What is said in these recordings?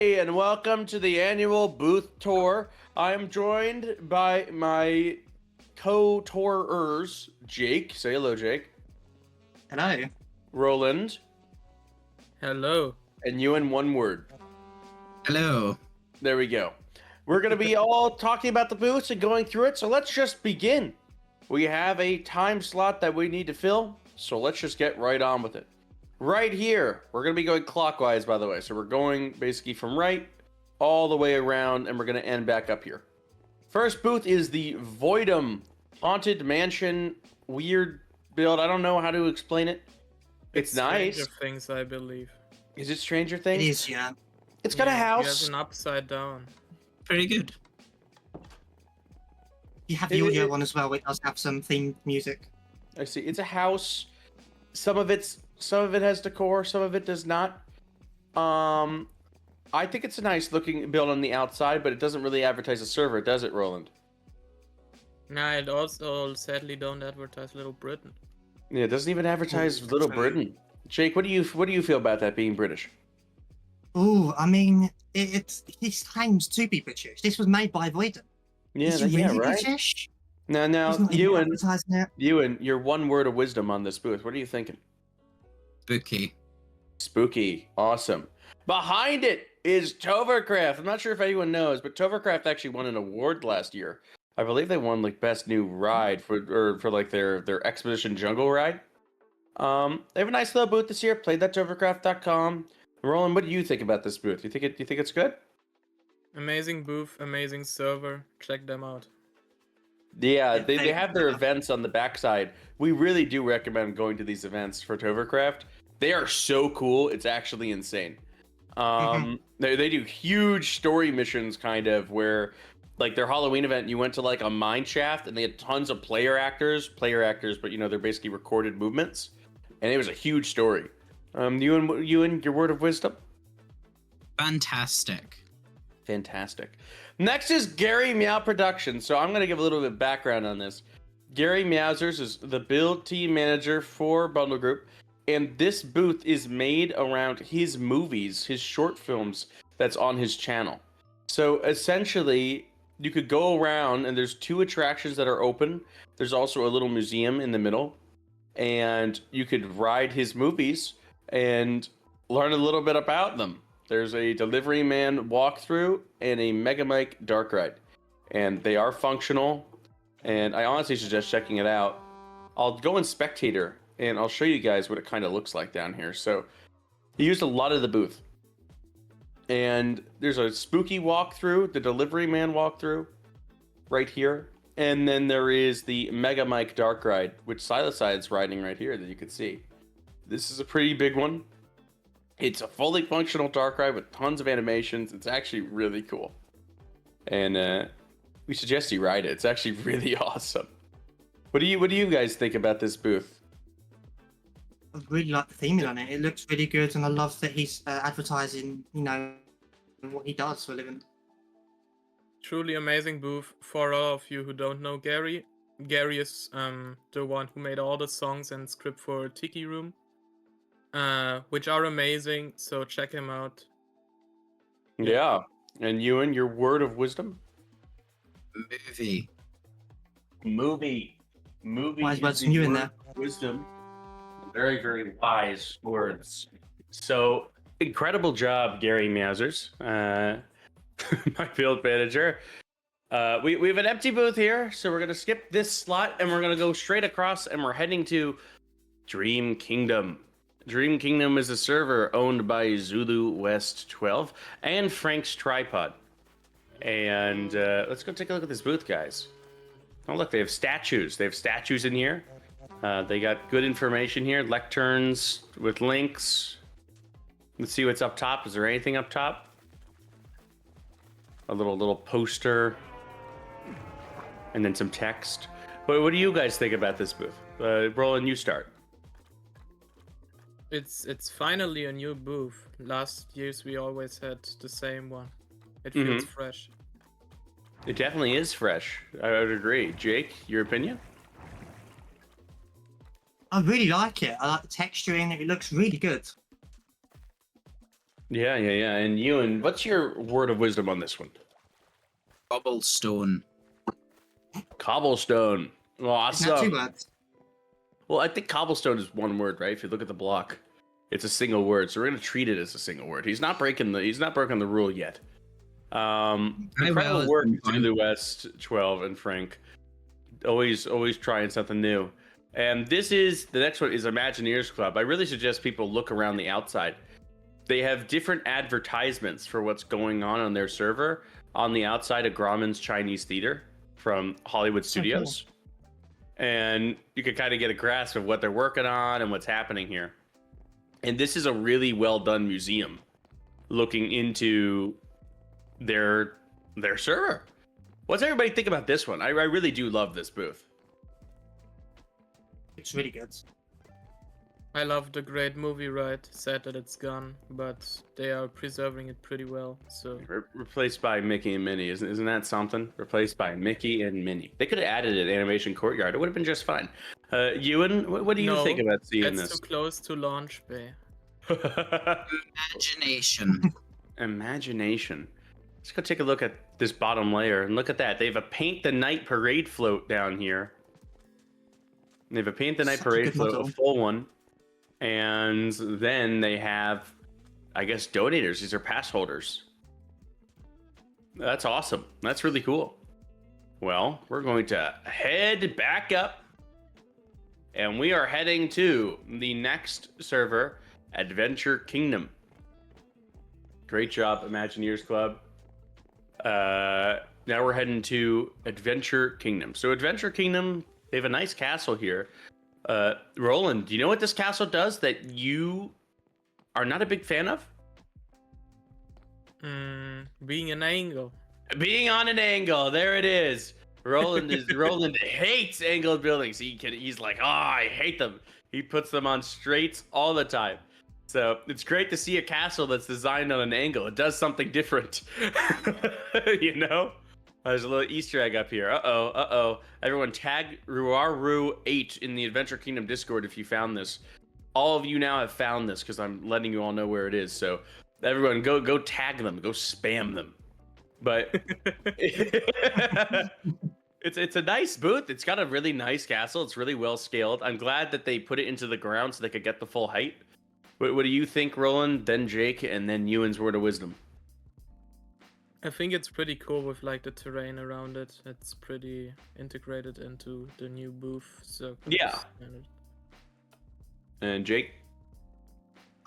Hey, and welcome to the annual booth tour. I am joined by my co-tourers, Jake. Say hello, Jake. Hello. Roland, Hello. and you in one word. Hello. There we go. We're going to be all talking about the booths and going through it, so let's just begin. We have a time slot that we need to fill, so let's just get right on with it. Right here, we're going to be going clockwise, by the way. So we're going basically from right all the way around, and we're going to end back up here. First booth is the Voidum Haunted Mansion weird build. I don't know how to explain it. It's nice. Stranger Things, I believe. Is it Stranger It Things? is, yeah. It's got a It house. has an upside down. Very good. You have the It- audio it- one as well, which does have some themed music. I see. It's a house. Some of it has decor, some of it does not. I think it's a nice looking build on the outside, but it doesn't really advertise a server, does it, Roland? Nah, it also sadly don't advertise Little Britain. Yeah, it doesn't even advertise Little true. Britain. Jake, what do you feel about that being British? Oh, I mean, this claims to be British. This was made by Voidum. Yeah, Is it yeah, really right. British? Now, It's not even Ewan, advertising it. your one word of wisdom on this booth. What are you thinking? Spooky. Spooky, awesome. Behind it is Tovercraft. I'm not sure if anyone knows, but Tovercraft actually won an award last year. I believe they won like best new ride for like their Expedition Jungle ride. They have a nice little booth this year. Played that Tovercraft.com. Roland, what do you think about this booth? You think it's good? Amazing booth, amazing server. Check them out. Yeah, Yeah, they have their events on the backside. We really do recommend going to these events for Tovercraft. They are so cool. It's actually insane. They do huge story missions, kind of, where like their Halloween event, you went to like a mine shaft and they had tons of player actors, but they're basically recorded movements, and it was a huge story. You and your word of wisdom. Fantastic. Fantastic. Next is Gary Meow Productions. So I'm going to give a little bit of background on this. Gary Meowsers is the build team manager for Bundle Group, and this booth is made around his movies, his short films that's on his channel. So essentially, you could go around, and there's 2 attractions that are open. There's also a little museum in the middle, and you could ride his movies and learn a little bit about them. There's a Delivery Man walkthrough and a Megamike dark ride, and they are functional. And I honestly suggest checking it out. I'll go in Spectator, and I'll show you guys what it kind of looks like down here. So he used a lot of the booth, and there's a spooky walkthrough, the Delivery Man walkthrough, right here, and then there is the Megamike dark ride, which Silicide's riding right here that you can see. This is a pretty big one. It's a fully functional dark ride with tons of animations. It's actually really cool. And we suggest you ride it. It's actually really awesome. What do you guys think about this booth? I really like the theming on it. It looks really good, and I love that he's advertising, what he does for a living. Truly amazing booth. For all of you who don't know Gary, Gary is the one who made all the songs and script for Tiki Room, which are amazing. So check him out. Yeah. And Ewan, your word of wisdom? Movie. Movie. Wise words from you in there. Wisdom. Very, very wise words. So, incredible job, Gary Meowsers, my build manager. We have an empty booth here, so we're going to skip this slot, and we're going to go straight across, and we're heading to Dream Kingdom. Dream Kingdom is a server owned by Zulu West 12 and Frank's Tripod. And let's go take a look at this booth, guys. Oh, look, they have statues. They have statues in here. They got good information here. Lecterns with links. Let's see what's up top. Is there anything up top? A little poster. And then some text. What do you guys think about this booth? Roland, you start. It's finally a new booth. Last year's we always had the same one. It feels fresh. It definitely is fresh. I would agree. Jake, your opinion? I really like it. I like the texturing. It looks really good. Yeah. And Ewan, what's your word of wisdom on this one? Cobblestone. Cobblestone. It's not 2 Awesome. words. Well, I think cobblestone is one word, right? If you look at the block, it's a single word, so we're gonna treat it as a single word. He's not broken the rule yet. Incredible well, work it's to the West 12 and Frank. Always trying something new. And the next one is Imagineers Club. I really suggest people look around the outside. They have different advertisements for what's going on their server on the outside of Grauman's Chinese Theater from Hollywood Studios. And you can kind of get a grasp of what they're working on and what's happening here. And this is a really well done museum looking into their server. What's everybody think about this one? I really do love this booth. It's really good. I love the great movie ride. Sad that it's gone, but they are preserving it pretty well. So Replaced by Mickey and Minnie. Isn't that something? Replaced by Mickey and Minnie. They could have added an animation courtyard. It would have been just fine. Ewan, what do you No, think about seeing it's this? too close to launch bay. Imagination. Imagination. Let's go take a look at this bottom layer and look at that. They have a Paint the Night parade float down here. They have a Paint the Night Such a parade good float, a model. full one. And then they have, I guess, donators. These are pass holders. That's awesome. That's really cool. Well, we're going to head back up. And we are heading to the next server, Adventure Kingdom. Great job, Imagineers Club. Now we're heading to Adventure Kingdom. So Adventure Kingdom, they have a nice castle here. Roland, do you know what this castle does that you are not a big fan of? Being an angle. Being on an angle. There it is. Roland hates angled buildings. He's like, oh, I hate them. He puts them on straights all the time. So it's great to see a castle that's designed on an angle. It does something different. You know? There's a little Easter egg up here. Uh-oh. Everyone tag Ruaru8 in the Adventure Kingdom Discord if you found this. All of you now have found this because I'm letting you all know where it is. So everyone go tag them. Go spam them. But it's a nice booth. It's got a really nice castle. It's really well scaled. I'm glad that they put it into the ground so they could get the full height. What do you think, Roland? Then Jake, and then Ewan's word of wisdom. I think it's pretty cool with like the terrain around it. It's pretty integrated into the new booth. So Yeah. And Jake?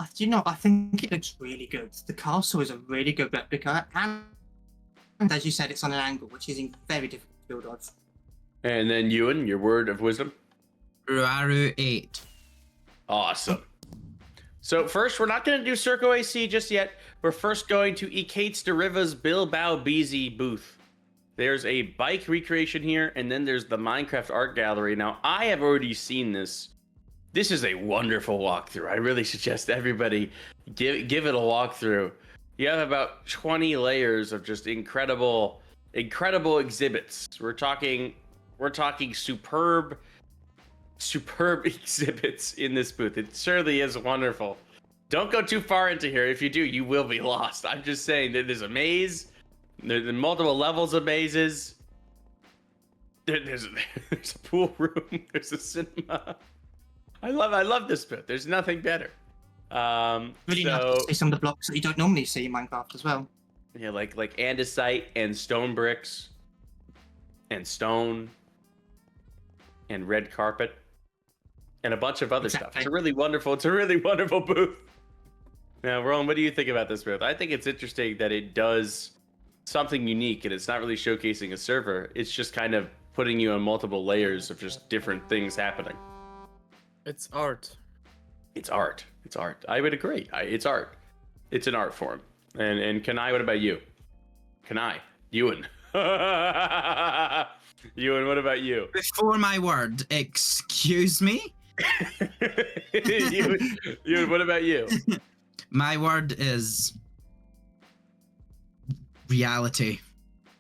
I think it looks really good. The castle is a really good replica, and as you said, it's on an angle, which is very difficult to build of. And then Ewan, your word of wisdom. Ruaru 8. Awesome. So first, we're not going to do Circo AC just yet. We're first going to Ekates de Riva's Bilbao BZ booth. There's a bike recreation here, and then there's the Minecraft art gallery. Now, I have already seen this. This is a wonderful walkthrough. I really suggest everybody give it a walkthrough. You have about 20 layers of just incredible exhibits. We're talking superb exhibits in this booth. It surely is wonderful. Don't go too far into here. If you do, you will be lost. I'm just saying that there's a maze. There's multiple levels of mazes. There's a pool room. There's a cinema. I love this booth. There's nothing better. Really nice to see some of the blocks that you don't normally see in Minecraft as well. Yeah, like andesite and stone bricks and stone and red carpet and a bunch of other stuff. It's a really wonderful booth. Now, Roland, what do you think about this booth? I think it's interesting that it does something unique, and it's not really showcasing a server. It's just kind of putting you on multiple layers of just different things happening. It's art. It's art. It's art. I would agree. It's art. It's an art form. And Kanai, what about you? Kanai, Ewan. Ewan, what about you? Before my word, excuse me? Ewan, what about you? My word is reality.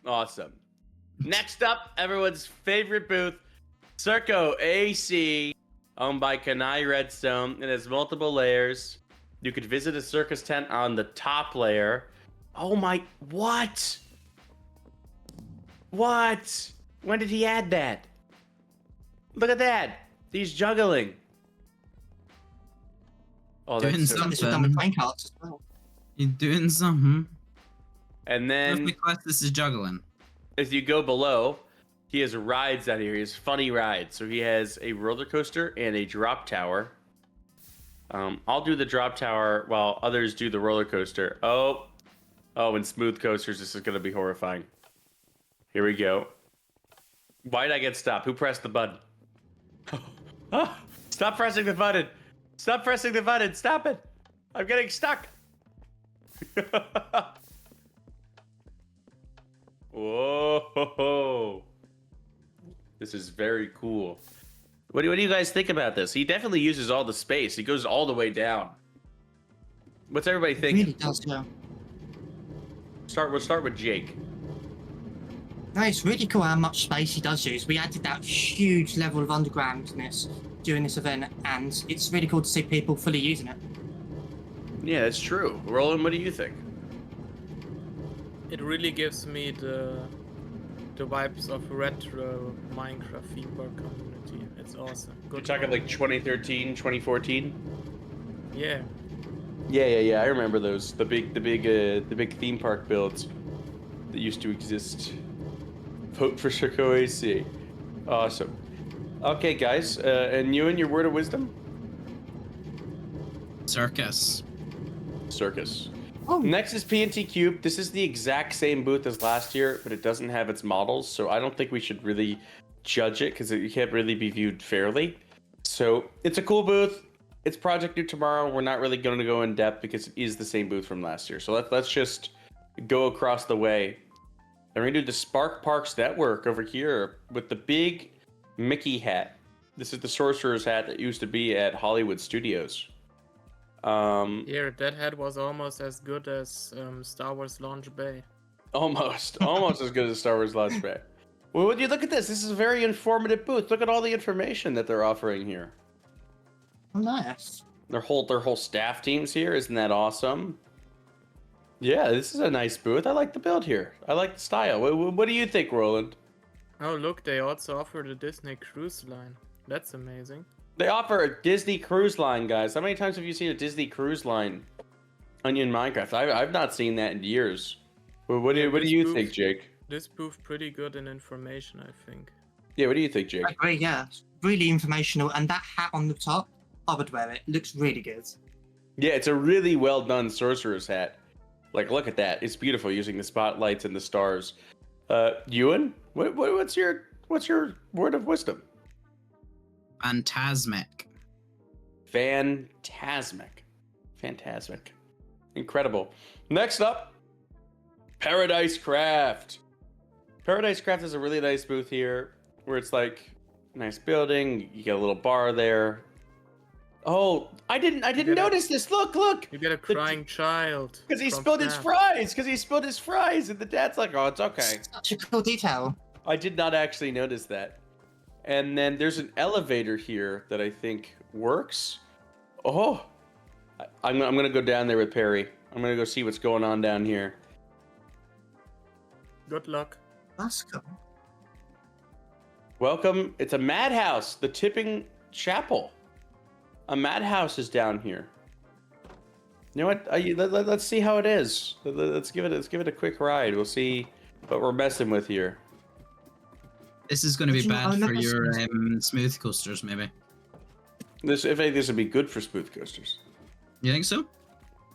Awesome. Next up, everyone's favorite booth, Circo AC, owned by Kanai Redstone. It has multiple layers. You could visit a circus tent on the top layer. Oh my, what? What? When did he add that? Look at that. He's juggling. Oh, Doing that's so Done this cool. with done with playing cards as well. You're doing something. And Then, then class, this is juggling. as you go below, he has rides out here. He has funny rides. So he has a roller coaster and a drop tower. I'll do the drop tower while others do the roller coaster. Oh, and smooth coasters. This is going to be horrifying. Here we go. Why did I get stopped? Who pressed the button? Ah, stop pressing the button. Stop pressing the button. Stop it. I'm getting stuck. Whoa. This is very cool. What do you guys think about this? He definitely uses all the space. He goes all the way down. What's everybody It thinking? really does, yeah. We'll start with Jake. No, it's really cool how much space he does use. We added that huge level of undergroundness during this event, and it's really cool to see people fully using it. Yeah, that's true. Roland, what do you think? It really gives me the vibes of retro Minecraft theme park community. It's awesome. You're talking like 2013, 2014? Yeah. Yeah. I remember those. The big theme park builds that used to exist. Vote for Circo AC. Awesome. Okay, guys, and you and your word of wisdom? Circus. Circus. Oh, Next is PNT Cube. This is the exact same booth as last year, but it doesn't have its models, so I don't think we should really judge it because it can't really be viewed fairly. So it's a cool booth. It's Project New Tomorrow. We're not really going to go in depth because it is the same booth from last year. So let's just go across the way. And we're going to do the Spark Parks Network over here with the big Mickey hat. This is the sorcerer's hat that used to be at Hollywood Studios. Yeah, that head was almost as good as Star Wars Launch Bay. Almost as good as Star Wars Launch Bay. Well, would you look at this? This is a very informative booth. Look at all the information that they're offering here. oh, nice. Their whole staff team's here. Isn't that awesome? Yeah, this is a nice booth. I like the build here. I like the style. What do you think, Roland? Oh, look, they also offer the Disney Cruise Line. That's amazing. They offer a Disney Cruise Line, guys. How many times have you seen a Disney Cruise Line on in Minecraft? I've not seen that in years. What do you think, Jake? This booth pretty good in information, I think. Yeah, what do you think, Jake? I agree, yeah. It's really informational, and that hat on the top, I would wear it. Looks really good. Yeah, it's a really well done sorcerer's hat. Like, look at that. It's beautiful using the spotlights and the stars. Ewan, what's your word of wisdom? Phantasmic. Fantasmic. Incredible. Next up, Paradise Craft. Paradise Craft is a really nice booth here where it's like a nice building. You get a little bar there. Oh, I didn't notice this. Look. You get a crying child. Because he from spilled his FNAF. fries. And the dad's like, oh, it's okay. Such a cool detail. I did not actually notice that. And then there's an elevator here that I think works. Oh, I'm gonna go down there with Perry. I'm gonna go see what's going on down here. Good luck. That's cool. Welcome. It's a madhouse, the Tipping Chapel. A madhouse is down here. You know what? Let's see how it is. Let's give it a quick ride. We'll see what we're messing with here. This is going to be Do you know, bad I've for never your seen smooth coasters, maybe. This would be good for smooth coasters. You think so?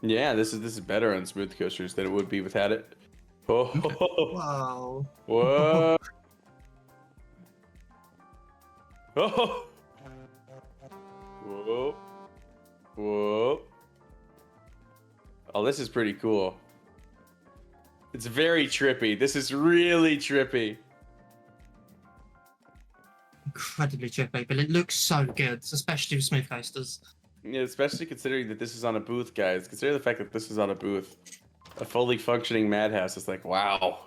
Yeah, this is better on smooth coasters than it would be without it. Oh, Whoa. whoa, oh, whoa, whoa. Oh, this is pretty cool. It's very trippy. This is really trippy. Incredibly trippy, but it looks so good, especially with smooth coasters. Yeah, especially considering that this is on a booth, guys. Consider the fact that this is on a booth. A fully functioning madhouse. It's like, wow.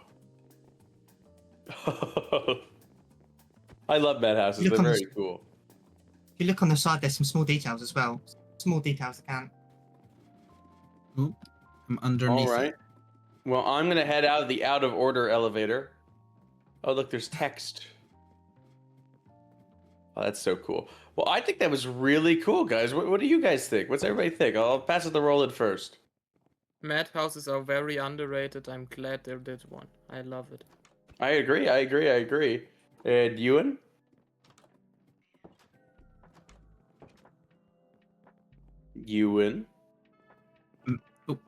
I love madhouses. Look They're on very this- cool. If you look on the side, there's some small details as well. Small details that count. Oop, I'm underneath. All right. It. Well, I'm gonna head out of the out of order elevator. Oh, look, there's text. Oh, that's so cool. Well, I think that was really cool, guys. What do you guys think? What's everybody think? I'll pass it to Roland first. Madhouses are very underrated. I'm glad they did one. I love it. I agree. I agree. I agree. And Ewan? Ewan? Oh,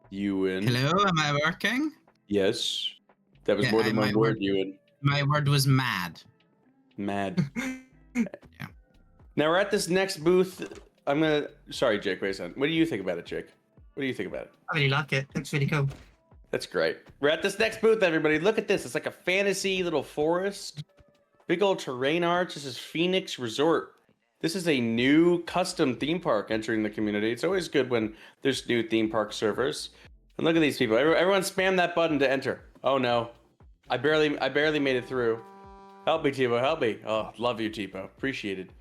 Ewan? hello, am I working? Yes. That was Yeah, more than one my word, word- Ewan. My word was mad. Mad. Now we're at this next booth. Sorry, Jake, wait a second. What do you think about it, Jake? What do you think about it? I really like it. Looks really cool. That's great. We're at this next booth, everybody. Look at this. It's like a fantasy little forest. Big old terrain arch. This is Phoenix Resort. This is a new custom theme park entering the community. It's always good when there's new theme park servers. And look at these people. Everyone spam that button to enter. Oh no. I barely made it through. Help me, Tebow. Help me. Oh, love you, Tebow. Appreciated.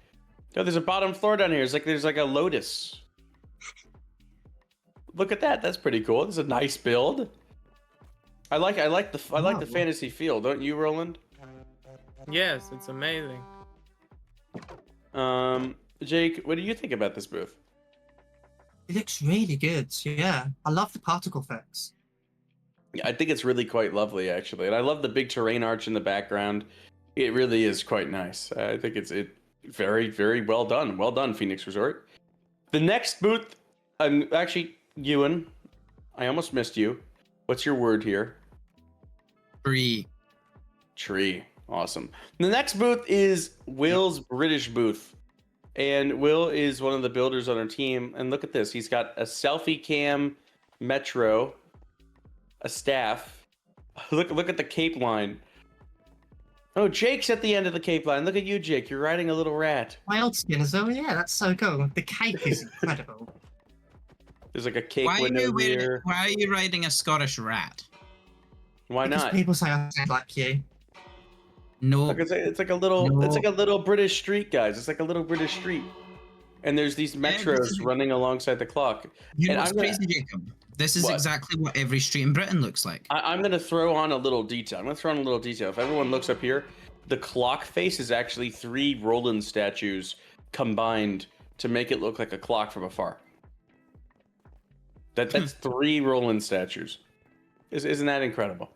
Oh, there's a bottom floor down here. There's like a lotus. Look at that. That's pretty cool. This is a nice build. I like the fantasy feel. Don't you, Roland? Yes, it's amazing. Jake, what do you think about this booth? It looks really good. Yeah, I love the particle effects. Yeah, I think it's really quite lovely, actually, and I love the big terrain arch in the background. It really is quite nice. I think it's very, very well done. Well done, Phoenix Resort. The next booth, actually, Ewan, I almost missed you. What's your word here? Tree. Tree. Awesome. The next booth is Will's British booth. And Will is one of the builders on our team. And look at this. He's got a selfie cam metro, a staff. Look at the cape line. Oh, Jake's at the end of the cape line. Look at you, Jake. You're riding a little rat. Wild skin as well. Yeah, that's so cool. The cake is incredible. There's like a cake Why window here. are you riding a Scottish rat? Why Because not? people say I sound like you. No. Look, it's like a little No. it's like a little British street, guys. It's like a little British street. And there's these Yeah, this metros is- running alongside the clock. You know And what's I'm gonna- crazy, Jacob? This is What? exactly what every street in Britain looks like. I'm gonna throw on a little detail. If everyone looks up here, the clock face is actually 3 Roland statues combined to make it look like a clock from afar. That's 3 Roland statues. Isn't that incredible?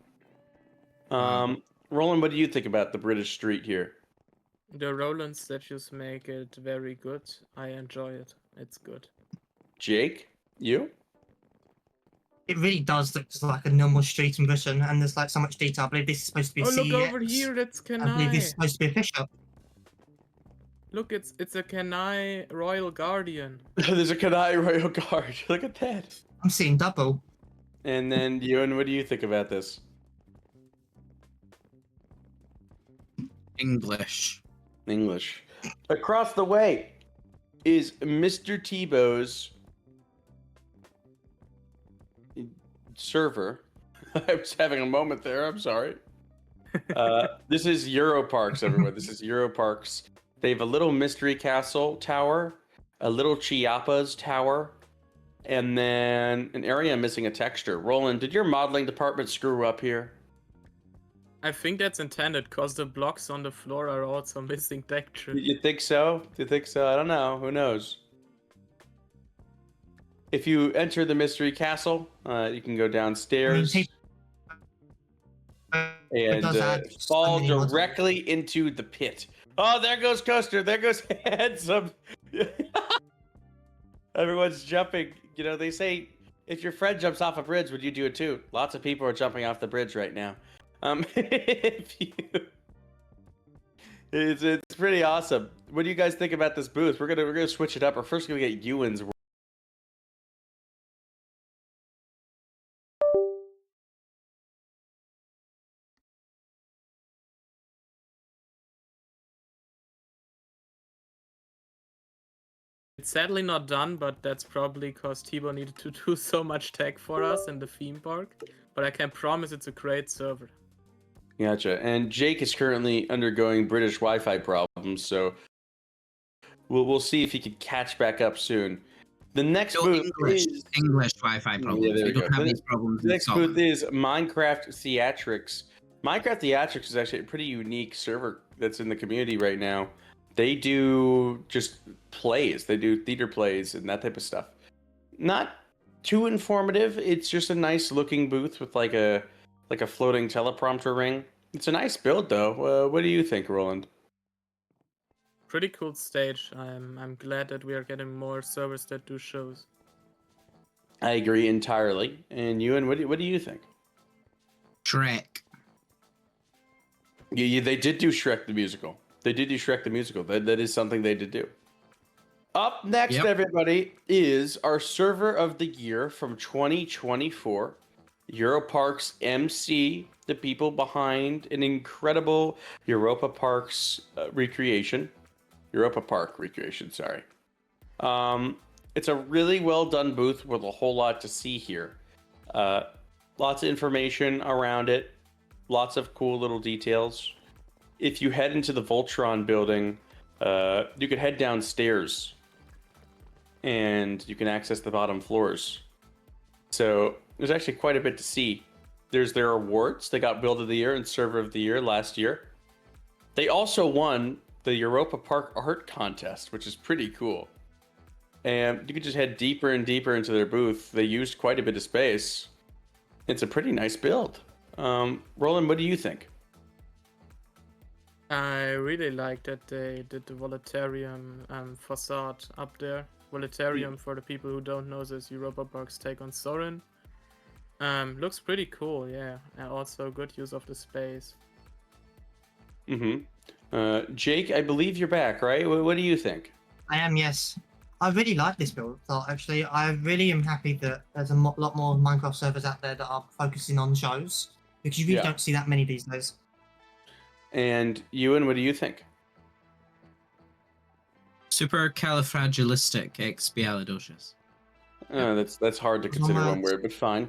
Roland, what do you think about the British street here? The Roland statues make it very good. I enjoy it. It's good. Jake, you? It really does look just like a normal street in Britain, and there's like so much detail. I believe this is supposed to be a Oh, look CEX. over here. That's I believe this is Kenai. supposed to be a fish shop. Look, it's a Kenai Royal Guardian. There's a Kenai Royal Guard. Look at that. I'm seeing double. And then, Ewan, what do you think about this? English. English. Across the way is Mr. Tebow's server. I was having a moment there. I'm sorry. This is Europarks, everyone. This is Europarks. They have a little Mystery Castle tower, a little Chiapas tower, and then an area missing a texture. Roland, did your modeling department screw up here? I think that's intended because the blocks on the floor are also missing texture. You think so? Do you think so? I don't know. Who knows? If you enter the Mystery Castle, you can go downstairs It and does add fall so many mods. directly into the pit. Oh, there goes Coaster. There goes Handsome. Everyone's jumping. You know, they say if your friend jumps off a bridge, would you do it too? Lots of people are jumping off the bridge right now. It's pretty awesome. What do you guys think about this booth? We're gonna switch it up. We're first gonna get Ewan's. It's sadly not done, but that's probably because Tebow needed to do so much tech for us in the theme park. But I can promise it's a great server. Gotcha. And Jake is currently undergoing British Wi-Fi problems, so we'll see if he can catch back up soon. The next No booth English, is English Wi-Fi problems. there we we don't go. have The these problems the in next booth Scotland. is Minecraft Theatrics. Minecraft Theatrics is actually a pretty unique server that's in the community right now. They do just plays. They do theater plays and that type of stuff. Not too informative. It's just a nice looking booth with like a floating teleprompter ring. It's a nice build though. What do you think, Roland? Pretty cool stage. I'm glad that we are getting more servers that do shows. I agree entirely. And Ewan, what do you think? Shrek. Yeah, they did do Shrek the musical. They did do Shrek the musical. That is something they did do. Up next, Yep. everybody, is our server of the year from 2024. Europarks MC, the people behind an incredible Europa Parks recreation. Europa Park recreation, sorry. It's a really well done booth with a whole lot to see here. Lots of information around it, lots of cool little details. If you head into the Voltron building, you could head downstairs and you can access the bottom floors. So there's actually quite a bit to see. There's their awards. They got Build of the Year and Server of the Year last year. They also won the Europa Park Art Contest, which is pretty cool. And you can just head deeper and deeper into their booth. They used quite a bit of space. It's a pretty nice build. Roland, what do you think? I really like that they did the Voletarium facade up there. Voletarium, for the people who don't know, is Europa Park's take on Sorin. Looks pretty cool, yeah. And also good use of the space. Jake, I believe you're back, right? What do you think? I am, yes. I really like this build. Actually, I really am happy that there's a lot more Minecraft servers out there that are focusing on shows, because you really Yeah. don't see that many these days. And Ewan, what do you think? Supercalifragilisticexpialidocious. That's hard to consider one word, but fine,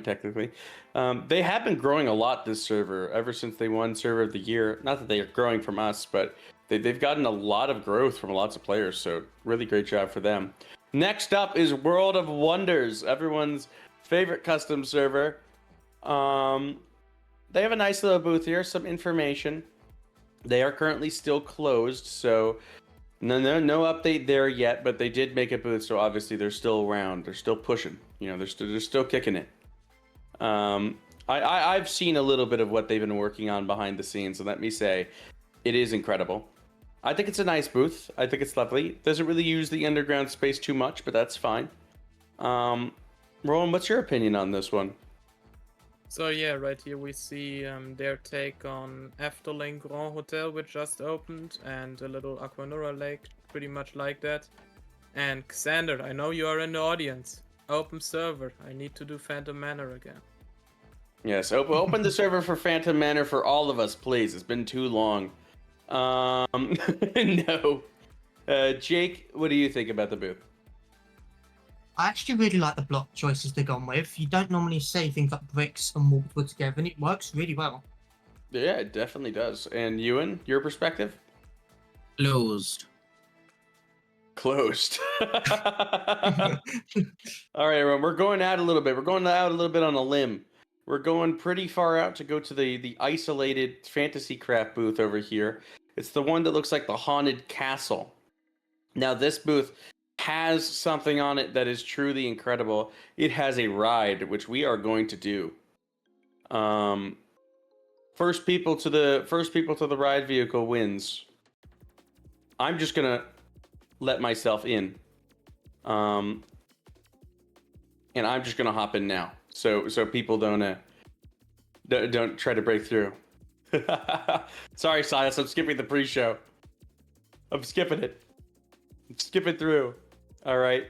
technically. They have been growing a lot this server ever since they won Server of the Year. Not that they are growing from us, but they've gotten a lot of growth from lots of players, so really great job for them. Next up is World of Wonders, everyone's favorite custom server. They have a nice little booth here, some information. They are currently still closed, so no update there yet, but they did make a booth, so obviously they're still around. They're still pushing. You know, they're still kicking it. I've seen a little bit of what they've been working on behind the scenes, and let me say, it is incredible. I think it's a nice booth. I think it's lovely. Doesn't really use the underground space too much, but that's fine. Roland, what's your opinion on this one? So yeah, right here we see their take on Efteling Grand Hotel, which just opened, and a little Aquanura Lake, pretty much like that. And Xander, I know you are in the audience. Open server. I need to do Phantom Manor again. Yes, open the server for Phantom Manor for all of us, please. It's been too long. No. Jake, what do you think about the booth? I actually really like the block choices they've gone with. You don't normally see things like bricks and wood put together, and it works really well. Yeah, it definitely does. And Ewan, your perspective? Closed. Closed. All right, everyone, we're going out a little bit. We're going out a little bit on a limb. We're going pretty far out to go to the isolated Fantasy Craft booth over here. It's the one that looks like the Haunted Castle. Now, this booth has something on it that is truly incredible. It has a ride, which we are going to do. First people to the ride vehicle wins. I'm just gonna let myself in, and I'm just gonna hop in now, so people don't try to break through. Sorry, Silas, I'm skipping the pre-show. I'm skipping it. I'm skipping through. All right.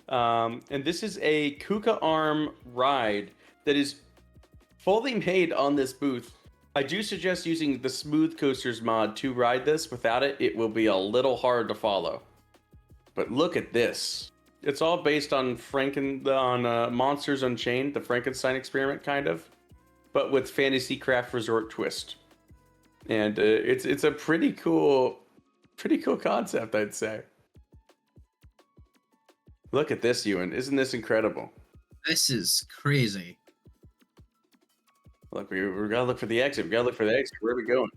And this is a Kuka Arm ride that is fully made on this booth. I do suggest using the Smooth Coasters mod to ride this. Without it, it will be a little hard to follow. But look at this. It's all based on Monsters Unchained, the Frankenstein experiment, kind of, but with Fantasy Craft Resort twist. And it's a pretty cool concept, I'd say. Look at this, Ewan. Isn't this incredible? This is crazy. Look, we gotta look for the exit. We gotta look for the exit. Where are we going?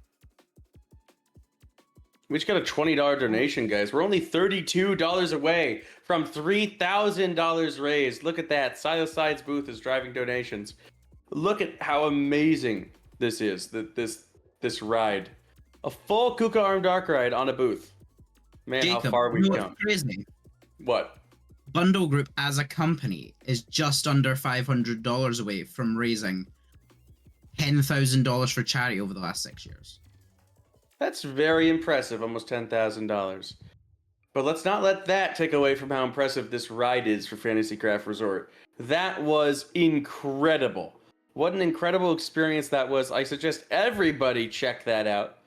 We just got a $20 donation, guys. We're only $32 away from $3,000 raised. Look at that. Side's booth is driving donations. Look at how amazing this is. This ride, a full Kuka Armed Dark ride on a booth. Man, Jacob, how far you we've know what's come. crazy? What? Bundle Group as a company is just under $500 away from raising $10,000 for charity over the last 6 years. That's very impressive. Almost $10,000. But let's not let that take away from how impressive this ride is for Fantasy Craft Resort. That was incredible. What an incredible experience that was. I suggest everybody check that out.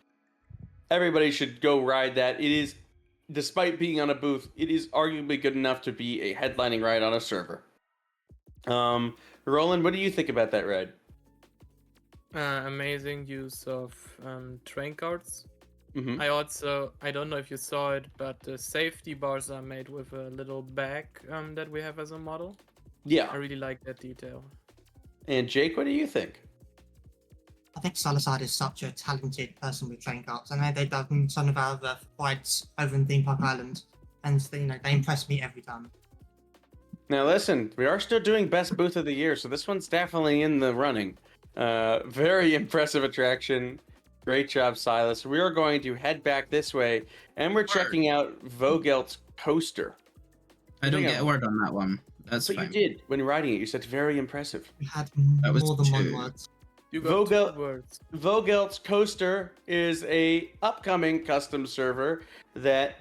Everybody should go ride that. It is, despite being on a booth, it is arguably good enough to be a headlining ride on a server. Roland, what do you think about that ride? Amazing use of train cards. Mm-hmm. I don't know if you saw it, but the safety bars are made with a little bag that we have as a model. Yeah. I really like that detail. And Jake, what do you think? I think Salazar is such a talented person with train carts. I know they've done some of our rides over in Theme Park Island, and they impress me every time. Now listen, we are still doing best booth of the year, so this one's definitely in the running. Very impressive attraction. Great job, Silas. We are going to head back this way, and we're checking out Vogelt's coaster. I don't Hang get on. a word on that one. That's But fine. you did when riding it. You said very impressive. We had That was more than one two. word. You got Vogel- 2 words. Vogelt's coaster is a upcoming custom server that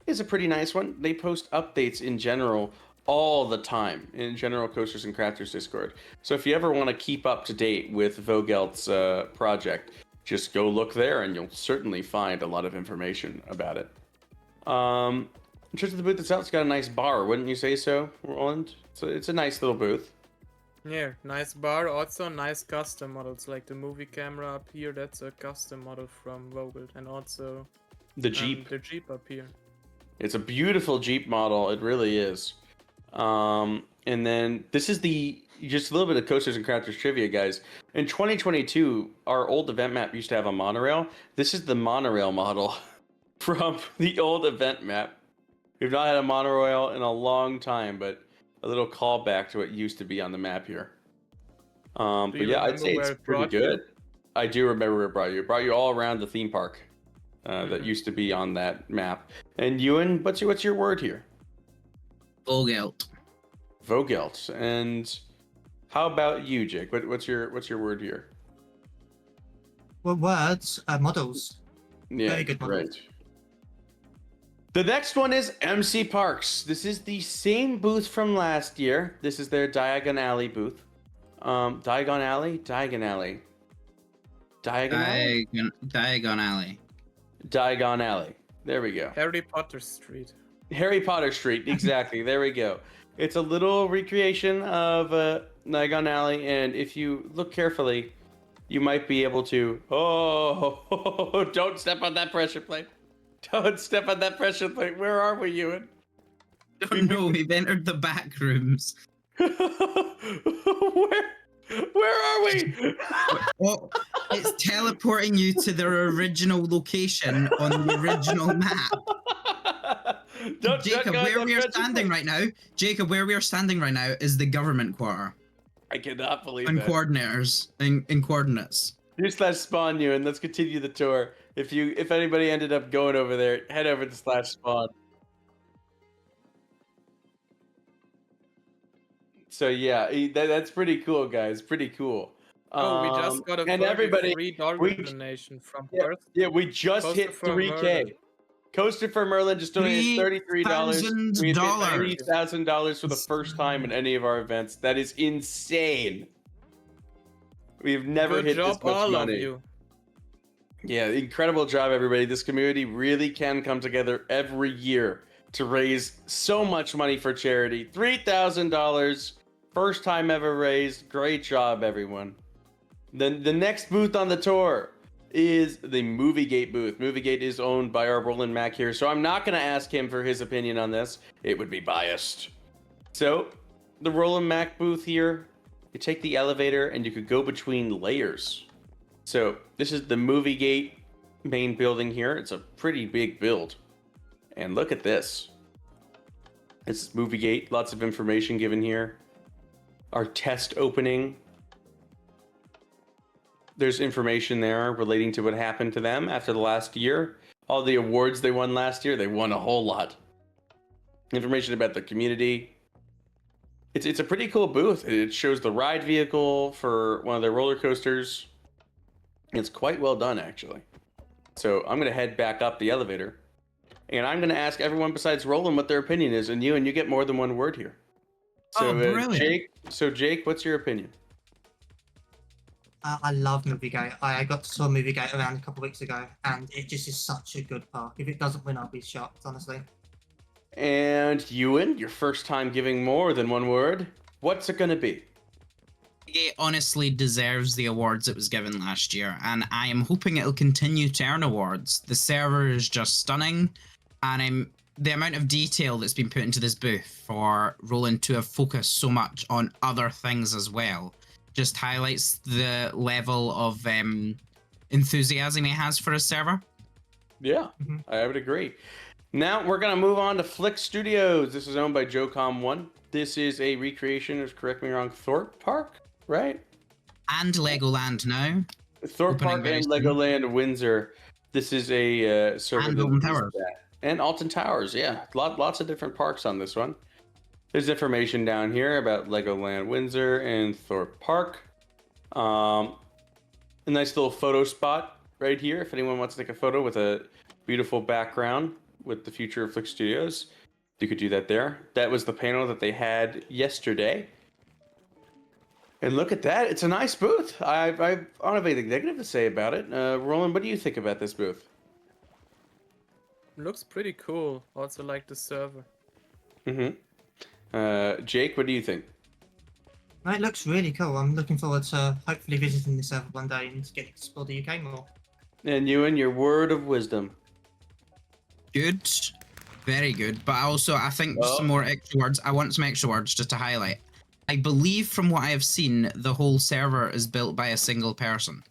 is a pretty nice one. They post updates in general all the time in General Coasters and Crafters Discord. So if you ever want to keep up to date with Vogelt's project, just go look there and you'll certainly find a lot of information about it. In terms of the booth itself, it's got a nice bar, wouldn't you say so, Roland? So it's a nice little booth. Yeah, nice bar. Also nice custom models, like the movie camera up here. That's a custom model from Vogel, and also The Jeep. the Jeep up here. It's a beautiful Jeep model. It really is. And then this is just a little bit of Coasters and Crafters trivia, guys. In 2022, our old event map used to have a monorail. This is the monorail model from the old event map. We've not had a monorail in a long time, but a little callback to what used to be on the map here. But you yeah, I'd remember say where it's it pretty brought you? good. I do remember where it brought you. It brought you all around the theme park that Mhm. used to be on that map. And Ewan, what's your word here? Vogelt. Vogelt. And how about you, Jake? What's your word here? Well, words, models. Yeah, Very good model. right. The next one is MC Parks. This is the same booth from last year. This is their Diagon Alley booth. Diagon Alley? Diagon Alley. Diagon Alley? Diagon Alley. Diagon Alley. There we go. Harry Potter Street. Harry Potter Street, exactly. There we go. It's a little recreation of Diagon Alley, and if you look carefully, you might be able to. Oh, don't step on that pressure plate. Don't step on that pressure plate. Where are we, Ewan? Don't know, we've entered the back rooms. Where are we? Oh, it's teleporting you to their original location on the original map. Don't Jacob, go on where that we are pressure standing plate. right now, Jacob, where we are standing right now is the government quarter. I cannot believe And that. coordinators in coordinates. /spawn you, and let's continue the tour. If anybody ended up going over there, head over to /spawn. So yeah, that's pretty cool, guys. Pretty cool. Oh, we just got a and everybody, $3 we- donation from yeah, Perth. yeah, we just Coaster hit for 3K. Merlin. Coaster for Merlin just donated $33. We hit $3,000. $30,000 for the first time in any of our events. That is insane. We've never Good hit job, this much all money. of you. Yeah, incredible job, everybody. This community really can come together every year to raise so much money for charity. $3,000, first time ever raised. Great job, everyone. Then the next booth on the tour, is the MovieGate booth. MovieGate is owned by our Roland Mack here, so I'm not going to ask him for his opinion on this. It would be biased. So, the Roland Mack booth here, you take the elevator and you could go between layers. So, this is the MovieGate main building here. It's a pretty big build. And look at this. This is MovieGate. Lots of information given here. Our test opening. There's information there relating to what happened to them after the last year. All the awards they won last year, they won a whole lot. Information about the community. It's a pretty cool booth. It shows the ride vehicle for one of their roller coasters. It's quite well done, actually. So I'm going to head back up the elevator. And I'm going to ask everyone besides Roland what their opinion is. And you get more than one word here. So, brilliant. Jake, what's your opinion? I love MovieGate. I got to saw MovieGate around a couple of weeks ago, and it just is such a good park. If it doesn't win, I'll be shocked, honestly. And Ewan, your first time giving more than one word. What's it going to be? It honestly deserves the awards it was given last year, and I am hoping it'll continue to earn awards. The server is just stunning, and the amount of detail that's been put into this booth for Roland to have focused so much on other things as well just highlights the level of enthusiasm he has for his server. Yeah, I would agree. Now we're going to move on to Flick Studios. This is owned by JoeCom1. This is a recreation, if correct me wrong, Thorpe Park, right? And Legoland now. Thorpe Park and Legoland Windsor. This is a server. And Alton Towers. And Alton Towers, yeah. Lots of different parks on this one. There's information down here about Legoland Windsor and Thorpe Park. A nice little photo spot right here if anyone wants to take a photo with a beautiful background with the future of Flick Studios. You could do that there. That was the panel that they had yesterday. And look at that. It's a nice booth. I don't have anything negative to say about it. Roland, what do you think about this booth? Looks pretty cool. Also like the server. Jake, what do you think? It looks really cool. I'm looking forward to hopefully visiting the server one day and getting to explore the UK more. And Ewan, your word of wisdom. Good. Very good. But also, I think some more extra words. I want some extra words just to highlight. I believe from what I have seen, the whole server is built by a single person.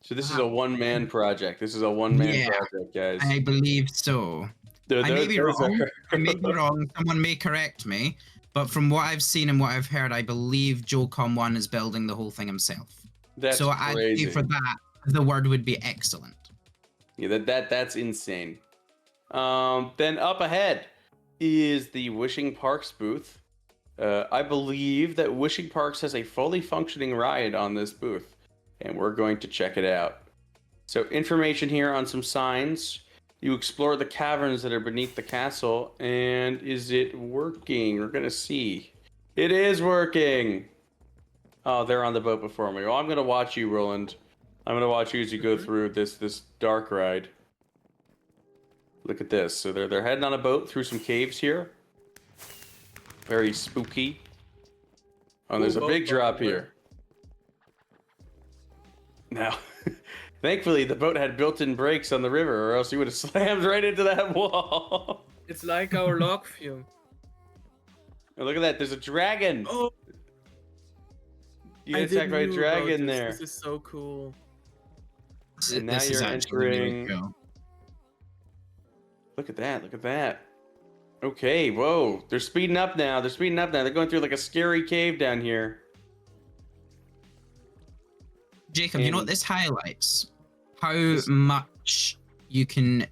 So this is a one-man project. This is a one-man project, guys. I believe so. I may be wrong. I may be wrong. Someone may correct me. But from what I've seen and what I've heard, I believe JoeCom1 is building the whole thing himself. That's so crazy. I'd say for that, the word would be excellent. Yeah, that's insane. Then up ahead is the Wishing Parks booth. I believe that Wishing Parks has a fully functioning ride on this booth, and we're going to check it out. So information here on some signs. You explore the caverns that are beneath the castle, and is it working? We're going to see. It is working! Oh, they're on the boat before me. Well, I'm going to watch you, Roland. I'm going to watch you as you go through this dark ride. Look at this. So they're heading on a boat through some caves here. Very spooky. Oh, there's a big drop here. Now, thankfully, the boat had built-in brakes on the river, or else you would have slammed right into that wall. It's like our log view. Oh, look at that. There's a dragon. Oh, You get attacked by a dragon there. This is so cool. And now This is you're actually really entering. cool. Look at that. Look at that. Okay, whoa. They're speeding up now. They're going through like a scary cave down here. Jacob, you know what this highlights? How much you can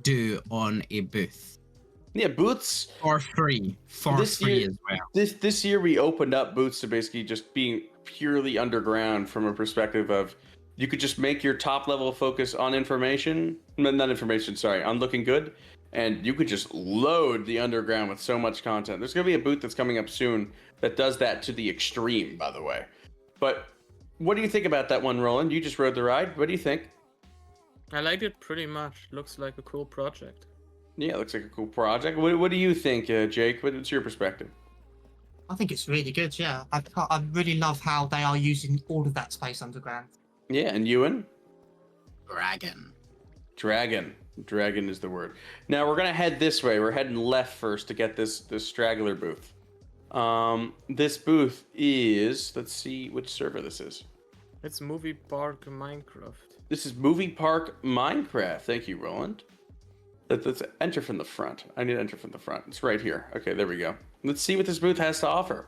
do on a booth. Yeah, booths. For free. This year- as well. This year we opened up booths to basically just being purely underground from a perspective of you could just make your top level focus on information. Not information, sorry, on looking good. And you could just load the underground with so much content. There's going to be a booth that's coming up soon that does that to the extreme, by the way. But what do you think about that one, Roland? You just rode the ride. What do you think? I liked it pretty much. Looks like a cool project. Yeah, it looks like a cool project. What do you think, Jake? What's your perspective? I think it's really good, yeah. I really love how they are using all of that space underground. Yeah, and Ewan? Dragon. Dragon is the word. Now we're gonna head this way. We're heading left first to get this straggler booth. This booth is, let's see which server this is. It's Movie Park Minecraft. This is Movie Park Minecraft. Thank you, Roland. Let's enter from the front. I need to enter from the front. It's right here. Okay, there we go. Let's see what this booth has to offer.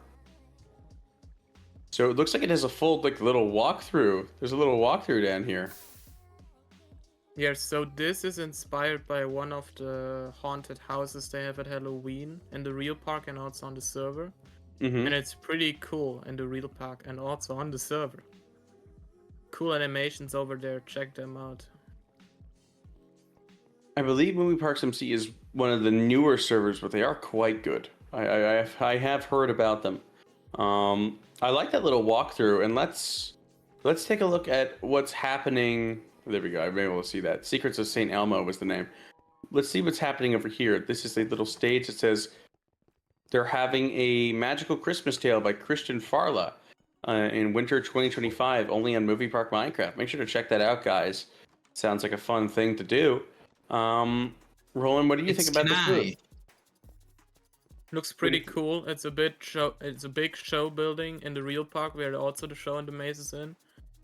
So it looks like it has a full little walkthrough. There's a little walkthrough down here. Yeah, so this is inspired by one of the haunted houses they have at Halloween in the real park and also on the server. Mm-hmm. And it's pretty cool in the real park and also on the server. Cool animations over there, check them out. I believe Movie Parks MC is one of the newer servers, but they are quite good. I have heard about them. I like that little walkthrough, and let's take a look at what's happening. There we go. I've been able to see that. Secrets of St. Elmo was the name. Let's see what's happening over here. This is a little stage that says they're having a magical Christmas tale by Christian Farla in winter 2025, only on Movie Park Minecraft. Make sure to check that out, guys. Sounds like a fun thing to do. Roland, what do you think about this booth? Looks pretty cool. It's a big show building in the real park where also the show and the maze is in.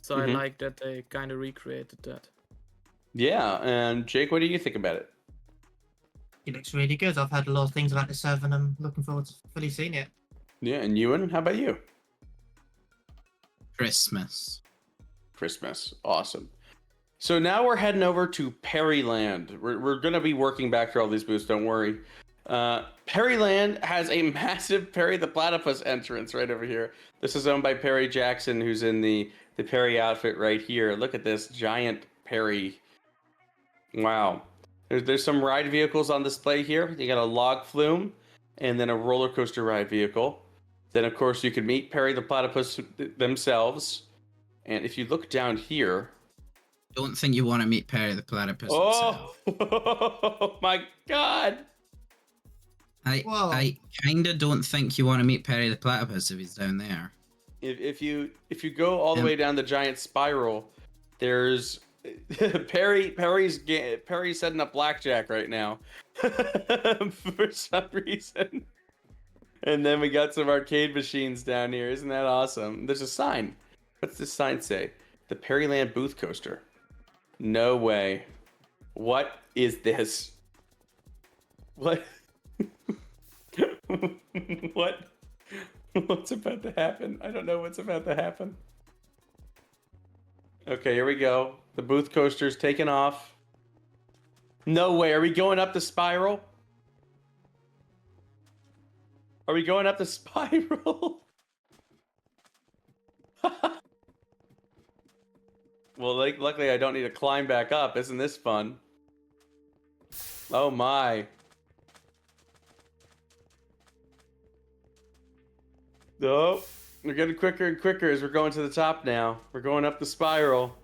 So I like that they kind of recreated that. Yeah, and Jake, what do you think about it? It looks really good. I've heard a lot of things about this server and I'm looking forward to fully seeing it. Yeah, and Ewan, how about you? Christmas. Awesome. So now we're heading over to Perryland. We're going to be working back through all these booths, don't worry. Perryland has a massive Perry the Platypus entrance right over here. This is owned by Perry Jackson, who's in the Perry outfit right here. Look at this giant Perry. Wow. There's some ride vehicles on display here. You got a log flume and then a roller coaster ride vehicle. Then, of course, you can meet Perry the Platypus themselves. And if you look down here... Don't think you want to meet Perry the Platypus himself. Oh my God! I kinda don't think you want to meet Perry the Platypus if he's down there. If you go all the way down the giant spiral, there's Perry's setting up blackjack right now for some reason. And then we got some arcade machines down here. Isn't that awesome? There's a sign. What's this sign say? The Perryland Booth Coaster. No way. What is this? What? What's about to happen? I don't know what's about to happen. Okay, here we go. The booth coaster's taking off. No way. Are we going up the spiral? Are we going up the spiral? Well, luckily I don't need to climb back up. Isn't this fun? Oh my. Oh, we're getting quicker and quicker as we're going to the top now. We're going up the spiral.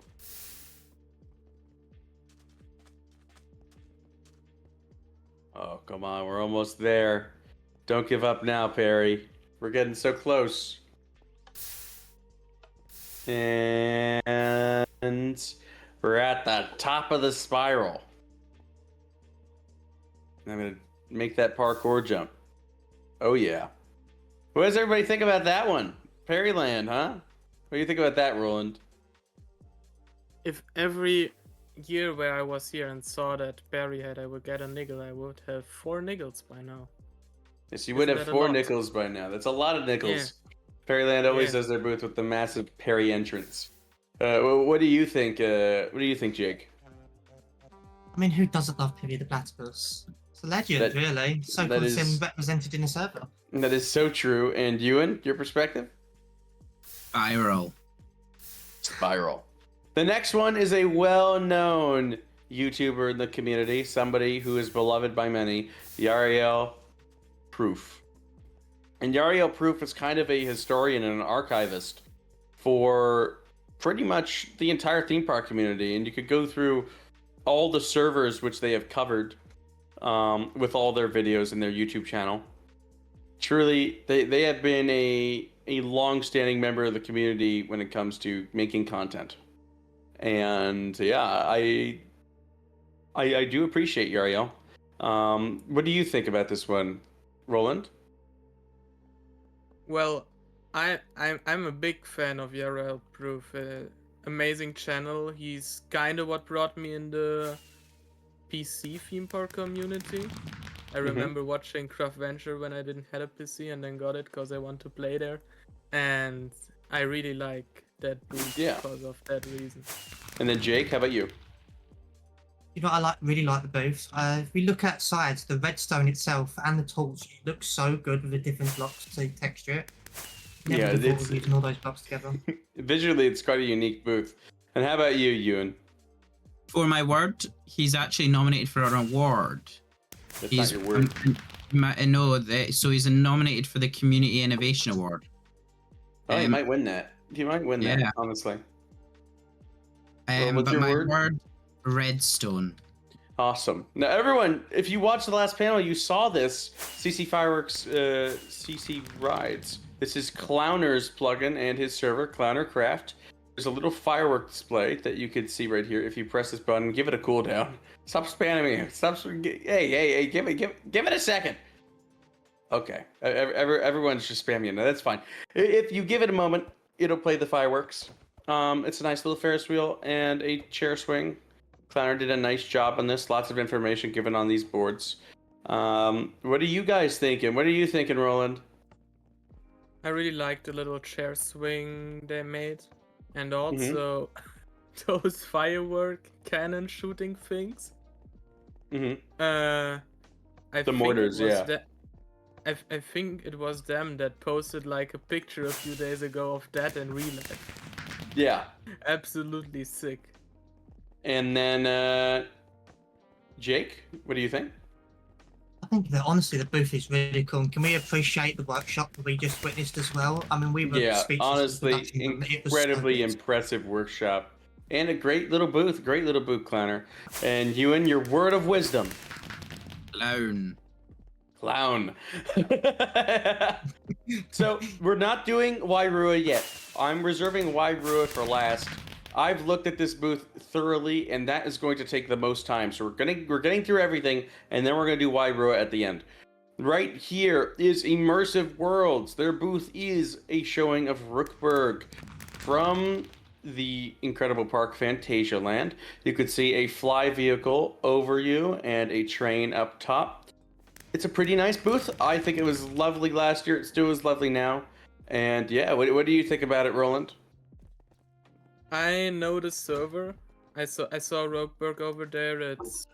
Oh, come on. We're almost there. Don't give up now, Perry. We're getting so close. And we're at the top of the spiral. I'm going to make that parkour jump. Oh, yeah. What does everybody think about that one? Perryland, huh? What do you think about that, Roland? If every year where I was here and saw that Barry had I would get a nickel, I would have 4 nickels by now. Yes, you would have 4 nickels by now. That's a lot of nickels. Yeah. Perryland always does their booth with the massive Perry entrance. What do you think? What do you think, Jake? I mean, who doesn't love Perry the Platypus? It's a legend, really. So cool to see him represented in a server. That is so true. And Ewan, your perspective? Spiral. The next one is a well-known YouTuber in the community, somebody who is beloved by many, Yariel Proof. And Yariel Proof is kind of a historian and an archivist for pretty much the entire theme park community. And you could go through all the servers which they have covered with all their videos in their YouTube channel. Truly, they have been a long-standing member of the community when it comes to making content. And yeah, I do appreciate Yariel. What do you think about this one, Roland? Well, I'm a big fan of Yarel Proof. Amazing channel. He's kind of what brought me in the PC theme park community. I remember watching Craft Venture when I didn't have a PC and then got it because I want to play there, and I really like that booth because of that reason. And then Jake, how about you? You know, I really like the booth. If we look outside, the redstone itself and the torch look so good with the different blocks to texture it. Never Yeah, before it's using all those blocks together. visually it's quite a unique booth. And how about you, Ewan? For my word, he's actually nominated for an award. That's not your word. So he's nominated for the Community Innovation Award. Oh, he might win that. He might win that, Yeah. honestly. What's But your my word? word, Redstone. Awesome. Now, everyone, if you watched the last panel, you saw this CC Fireworks CC Rides. This is Clowner's plugin and his server, Clowner Craft. There's a little firework display that you can see right here. If you press this button, give it a cooldown. Stop spamming me. Hey, give it a second. Okay, everyone's just spamming you. No, that's fine. If you give it a moment, it'll play the fireworks. It's a nice little Ferris wheel and a chair swing. Clowner did a nice job on this. Lots of information given on these boards. What are you guys thinking? What are you thinking, Roland? I really like the little chair swing they made, and also those firework cannon shooting things. I think mortars, it was yeah. I think it was them that posted like a picture a few days ago of that in real life. Yeah. Absolutely sick. And then, Jake, what do you think? I think that honestly the booth is really cool. Can we appreciate the workshop that we just witnessed as well? I mean, we were Yeah, speechless. honestly, with the production, but it was so incredibly good. impressive workshop. And a great little booth, Clowner. And Ewan, your word of wisdom. Clown. So we're not doing Wairua yet. I'm reserving Wairua for last. I've looked at this booth thoroughly, and that is going to take the most time. So we're getting through everything, and then we're gonna do Wairua at the end. Right here is Immersive Worlds. Their booth is a showing of Rookburg from the incredible park Fantasia Land. You could see a fly vehicle over you and a train up top. It's a pretty nice booth. I think it was lovely last year. It still is lovely now. And yeah, what do you think about it, Roland? I know the server. I saw Rogueburg over there. It's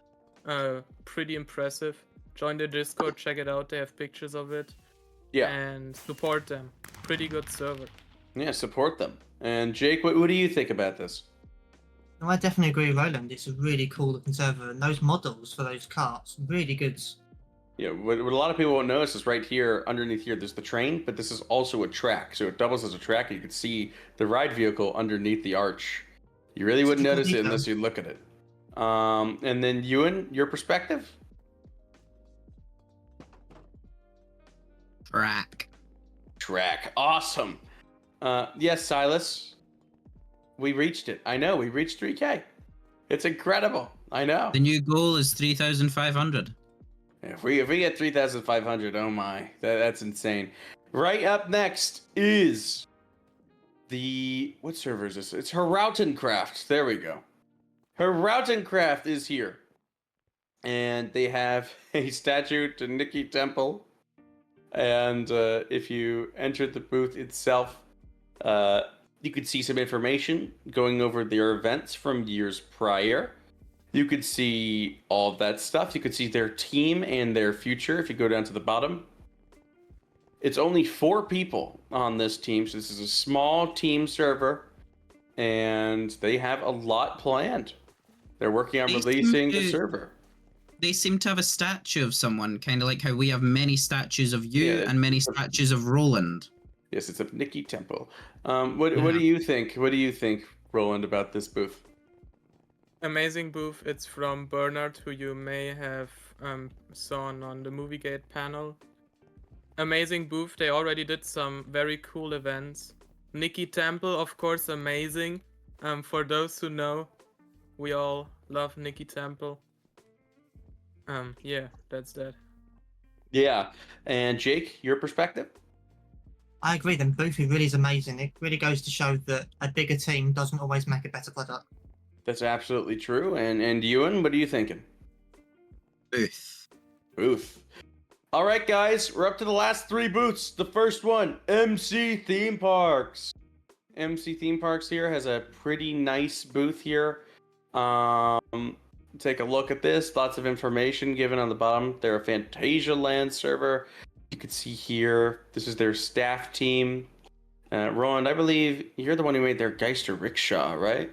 pretty impressive. Join the Discord, check it out. They have pictures of it. Yeah. And support them. Pretty good server. Yeah, support them. And Jake, what do you think about this? No, I definitely agree with Roland. It's a really cool looking server, and those models for those carts, really good. Yeah, what a lot of people won't notice is right here, underneath here, there's the train, but this is also a track. So it doubles as a track, and you can see the ride vehicle underneath the arch. You really wouldn't notice it unless you look at it. And then Ewan, your perspective? Track. Awesome. Yes, Silas. We reached it. I know, we reached 3K. It's incredible. I know. The new goal is 3,500. If we get 3,500, oh my, that's insane. Right up next is what server is this? It's Herautencraft. There we go. Herautencraft is here, and they have a statue to Nikki Temple. And if you enter the booth itself, you could see some information going over their events from years prior. You could see all of that stuff. You could see their team and their future if you go down to the bottom. It's only 4 people on this team, so this is a small team server, and they have a lot planned. They're working on releasing the server. They seem to have a statue of someone, kind of like how we have many statues of you and many statues of Roland. Yes, it's of Nikki Temple. What do you think? What do you think, Roland, about this booth? Amazing booth. It's from Bernard, who you may have seen on the MovieGate panel. Amazing booth. They already did some very cool events. Nikki Temple, of course, amazing. For those who know, we all love Nikki Temple. Yeah, that's that. Yeah. And Jake, your perspective? I agree. Them booth really is amazing. It really goes to show that a bigger team doesn't always make a better product. That's absolutely true. And Ewan, what are you thinking? Booth. Booth. All right, guys, we're up to the last 3 booths. The first one, MC Theme Parks. MC Theme Parks here has a pretty nice booth here. Take a look at this. Lots of information given on the bottom. They're a Fantasia Land server. You can see here, this is their staff team. Roland, I believe you're the one who made their Geister Rickshaw, right?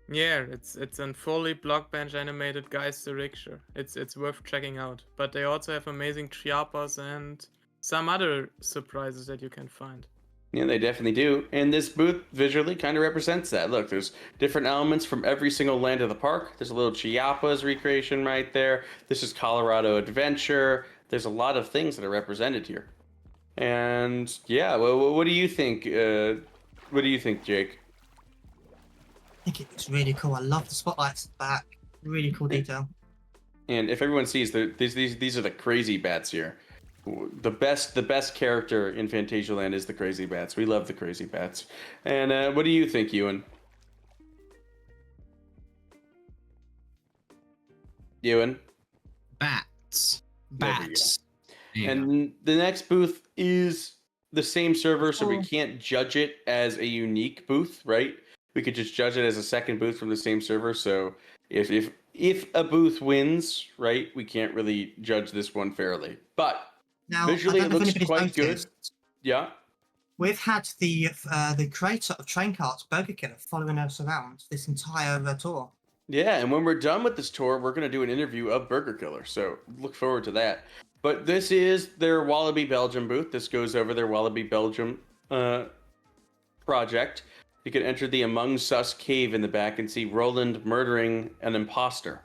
Yeah, it's a fully block bench animated Geister Rickshaw. It's worth checking out. But they also have amazing Chiapas and some other surprises that you can find. Yeah, they definitely do. And this booth visually kind of represents that. Look, there's different elements from every single land of the park. There's a little Chiapas recreation right there. This is Colorado Adventure. There's a lot of things that are represented here. And yeah, well, what do you think? What do you think, Jake? I think it looks really cool. I love the spotlights at the back. Really cool detail. And if everyone sees, these are the crazy bats here. The best character in Fantasia Land is the Crazy Bats. We love the Crazy Bats. And what do you think, Ewan? Ewan? Bats. There we go. Bats. Yeah. And the next booth is the same server, so we can't judge it as a unique booth, right? We could just judge it as a second booth from the same server. So if a booth wins, right, we can't really judge this one fairly. But Now, visually, I it don't know if looks anybody's quite good. noticed, Yeah. We've had the creator of Train Carts, Burger Killer, following us around this entire tour. Yeah, and when we're done with this tour, we're going to do an interview of Burger Killer. So look forward to that. But this is their Wallaby Belgium booth. This goes over their Wallaby Belgium project. You can enter the Among Us cave in the back and see Roland murdering an imposter.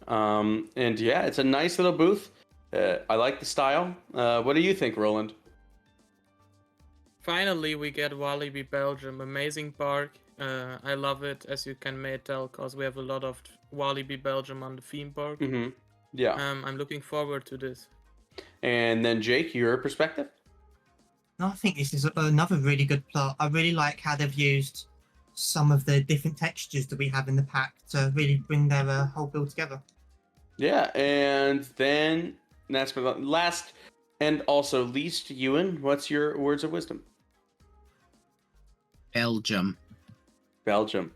And yeah, it's a nice little booth. I like the style. What do you think, Roland? Finally, we get Walibi Belgium. Amazing park. I love it, as you can may tell, because we have a lot of Walibi Belgium on the theme park. Mm-hmm. Yeah. I'm looking forward to this. And then Jake, your perspective? No, I think this is another really good plot. I really like how they've used some of the different textures that we have in the pack to really bring their whole build together. Yeah, and then last and also least, Ewan, what's your words of wisdom? Belgium. Belgium.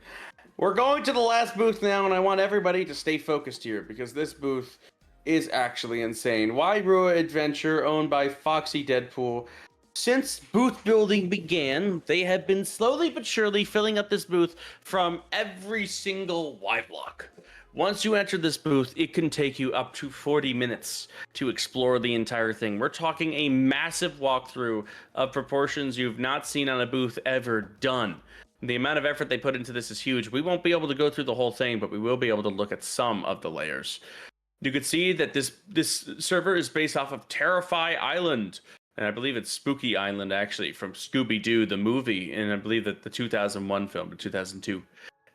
We're going to the last booth now, and I want everybody to stay focused here because this booth is actually insane. Wairua Adventure, owned by Foxy Deadpool. Since booth building began, they have been slowly but surely filling up this booth from every single Y block. Once you enter this booth, it can take you up to 40 minutes to explore the entire thing. We're talking a massive walkthrough of proportions you've not seen on a booth ever done. The amount of effort they put into this is huge. We won't be able to go through the whole thing, but we will be able to look at some of the layers. You can see that this server is based off of Terrify Island. And I believe it's Spooky Island, actually, from Scooby-Doo, the movie, and I believe that the 2001 film, or 2002.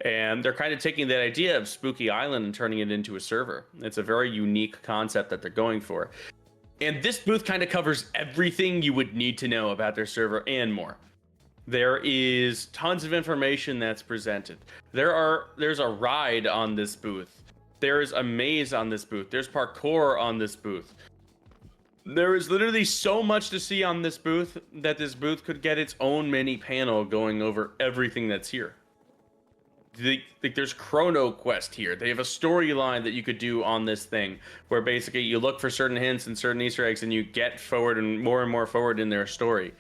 And they're kind of taking that idea of Spooky Island and turning it into a server. It's a very unique concept that they're going for. And this booth kind of covers everything you would need to know about their server and more. There is tons of information that's presented. There's a ride on this booth. There's a maze on this booth. There's parkour on this booth. There is literally so much to see on this booth that this booth could get its own mini panel going over everything that's here. There's Chrono Quest here. They have a storyline that you could do on this thing where basically you look for certain hints and certain Easter eggs and you get forward and more forward in their story.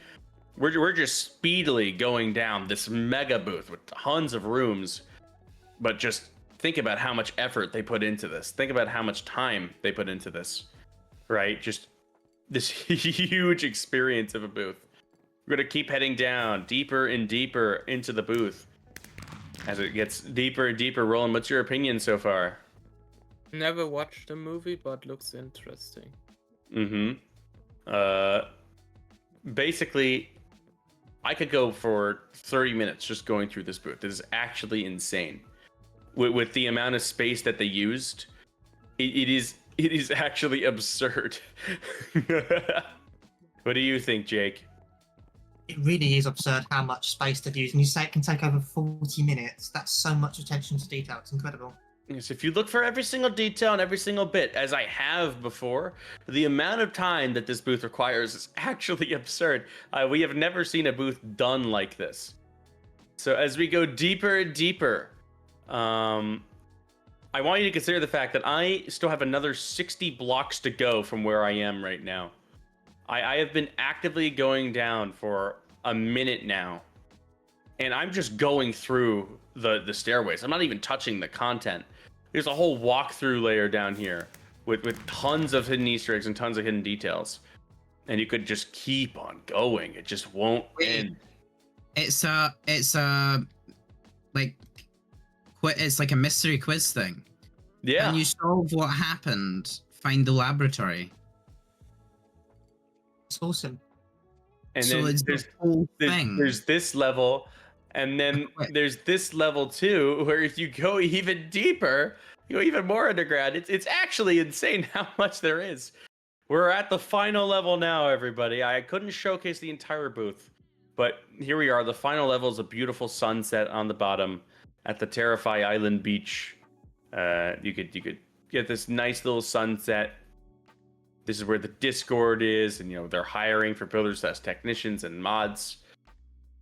We're just speedily going down this mega booth with tons of rooms, but just think about how much effort they put into this. Think about how much time they put into this, right? Just this huge experience of a booth. We're going to keep heading down deeper and deeper into the booth as it gets deeper and deeper. Roland, what's your opinion so far? Never watched the movie, but looks interesting. Basically, I could go for 30 minutes just going through this booth. This is actually insane. With the amount of space that they used, it is actually absurd. What do you think, Jake? It really is absurd how much space they've used. And you say it can take over 40 minutes. That's so much attention to detail. It's incredible. Yes, if you look for every single detail and every single bit, as I have before, the amount of time that this booth requires is actually absurd. We have never seen a booth done like this. So as we go deeper and deeper, I want you to consider the fact that I still have another 60 blocks to go from where I am right now. I have been actively going down for a minute now, and I'm just going through the stairways. I'm not even touching the content. There's a whole walkthrough layer down here with tons of hidden Easter eggs and tons of hidden details, and you could just keep on going. It just won't end. It's like it's like a mystery quiz thing. Yeah. When you solve what happened, find the laboratory. It's awesome. And So then it's the whole thing. there's this level, and then there's this level too, where if you go even deeper, you go even more underground. It's actually insane how much there is. We're at the final level now, everybody. I couldn't showcase the entire booth, but here we are. The final level is a beautiful sunset on the bottom at the Terrify Island beach. You could get this nice little sunset. This is where the Discord is, and they're hiring for builders as technicians and mods.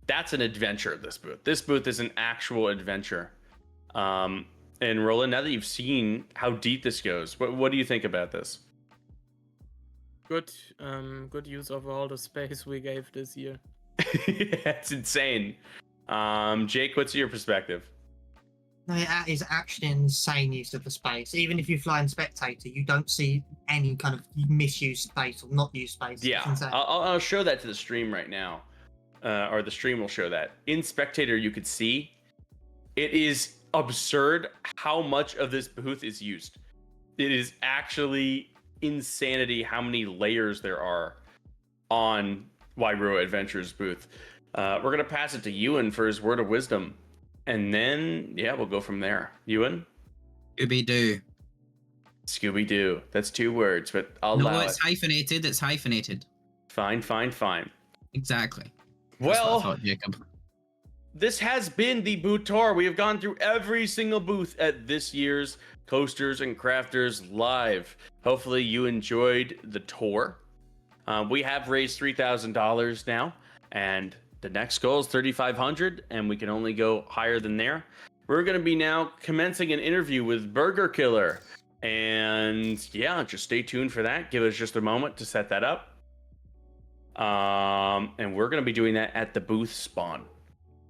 That's an adventure, this booth. This booth is an actual adventure. And Roland, now that you've seen how deep this goes, what do you think about this? Good use of all the space we gave this year. It's insane. Jake, what's your perspective? No, it is actually an insane use of the space. Even if you fly in spectator, you don't see any kind of misused space or not used space. Yeah, It's insane. I'll show that to the stream right now. Or the stream will show that. In spectator, you could see it is absurd how much of this booth is used. It is actually insanity how many layers there are on Wyrua Adventures booth. We're going to pass it to Ewan for his word of wisdom. And then, we'll go from there. Ewan? Scooby-Doo. Scooby-Doo. That's 2 words, but I'll No, allow it's it. hyphenated. It's hyphenated. Fine. Exactly. That's Well, what I thought, Jacob. this has been the Boot Tour. We have gone through every single booth at this year's Coasters and Crafters Live. Hopefully you enjoyed the tour. We have raised $3,000 now, and the next goal is $3,500, and we can only go higher than there. We're going to be now commencing an interview with Burger Killer, and just stay tuned for that. Give us just a moment to set that up. And we're going to be doing that at the booth spawn.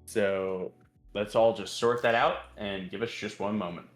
So let's all just sort that out and give us just one moment.